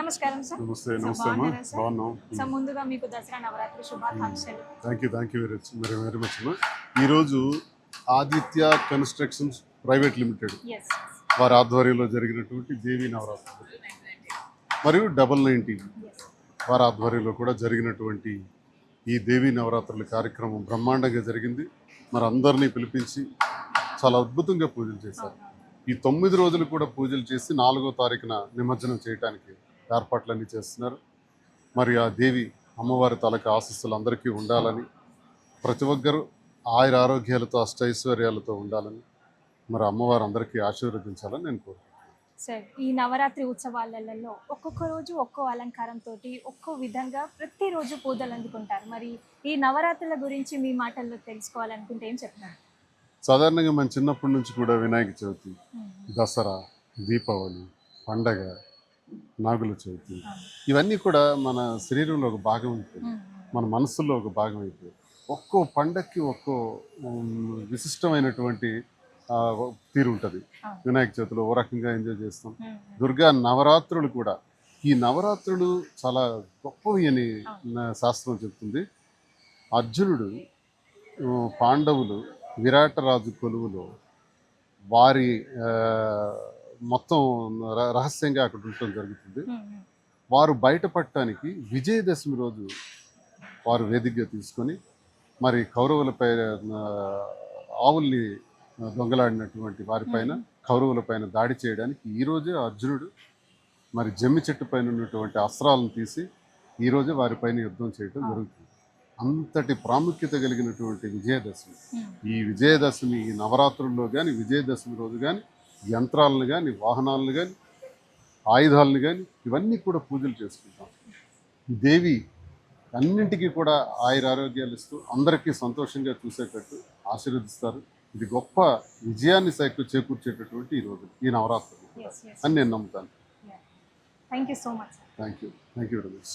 నమస్కారం సార్. నమస్తే సో నమస్తే అమ్మా బాగున్నారా సార్? బాగున్నాం సో ముందుగా మీకు దసరా నవరాత్రి శుభాకాంక్షలు. థ్యాంక్ యూ వెరీ మచ్ అమ్మా. ఈరోజు ఆదిత్య కన్స్ట్రక్షన్స్ ప్రైవేట్ లిమిటెడ్ ఎస్. వారి ఆధ్వర్యంలో జరిగినటువంటి దేవీ నవరాత్రులు మరియు 99 ఎస్. వారి ఆధ్వర్యంలో కూడా జరిగినటువంటి ఈ దేవీ నవరాత్రుల కార్యక్రమం బ్రహ్మాండంగా జరిగింది. మరి అందరినీ పిలిపించి చాలా అద్భుతంగా పూజలు చేశారు. ఈ 9 రోజులు కూడా పూజలు చేసి 4వ తారీఖున నిమజ్జనం చేయడానికి ఏర్పాట్లన్నీ చేస్తున్నారు. మరి ఆ దేవి అమ్మవారి తలకి ఆశీస్సులు అందరికీ ఉండాలని, ప్రతి ఒక్కరూ ఆయుర ఆరోగ్యాలతో అష్టైశ్వర్యాలతో ఉండాలని, మరి అమ్మవారు అందరికీ ఆశీర్వదించాలని నేను కోరుకుంటున్నాను. సార్, ఈ నవరాత్రి ఉత్సవాలలో ఒక్కొక్క రోజు ఒక్కో అలంకారంతో ఒక్కో విధంగా ప్రతిరోజు పూజలు అందుకుంటారు. మరి ఈ నవరాత్రుల గురించి మీ మాటల్లో తెలుసుకోవాలనుకుంటే ఏం చెప్తారు? సాధారణంగా మన చిన్నప్పటి నుంచి కూడా వినాయక చవితి, దసరా, దీపావళి, పండగ, నాగుల చవితి ఇవన్నీ కూడా మన శరీరంలో ఒక భాగం అయిపోయింది, మన మనసులో ఒక భాగం అయిపోయింది. ఒక్కో పండగకి ఒక్కో విశిష్టమైనటువంటి తీరు ఉంటుంది. వినాయక చవితిలో ఓ రకంగా ఎంజాయ్ చేస్తాం. దుర్గా నవరాత్రులు కూడా, ఈ నవరాత్రులు చాలా గొప్పవి అని శాస్త్రం చెప్తుంది. అర్జునుడు, పాండవులు విరాటరాజు కొలువులో వారి మొత్తం రహస్యంగా అక్కడ ఉండటం జరుగుతుంది. వారు బయటపడటానికి విజయదశమి రోజు వారు వేదికగా తీసుకొని మరి కౌరవులపై ఆవుల్ని దొంగలాడినటువంటి వారిపైన, కౌరవులపైన దాడి చేయడానికి ఈరోజే అర్జునుడు మరి జమ్మి చెట్టు పైన ఉన్నటువంటి అస్త్రాలను తీసి ఈరోజే వారిపైన యుద్ధం చేయడం జరుగుతుంది. అంతటి ప్రాముఖ్యత కలిగినటువంటి విజయదశమి. ఈ విజయదశమి, ఈ నవరాత్రుల్లో కానీ విజయదశమి రోజు కానీ యంత్రాలను కానీ, వాహనాలను కానీ, ఆయుధాలను కానీ ఇవన్నీ కూడా పూజలు చేసుకుంటాం. దేవి అన్నింటికీ కూడా ఆయురారోగ్యాలు ఇస్తూ అందరికీ సంతోషంగా చూసేటట్టు ఆశీర్వదిస్తారు. ఇది గొప్ప విజయాన్ని చేకూర్చేటటువంటి ఈ రోజు, ఈ నవరాత్రులు అని నేను నమ్ముతాను. Thank you so much. Thank you very much.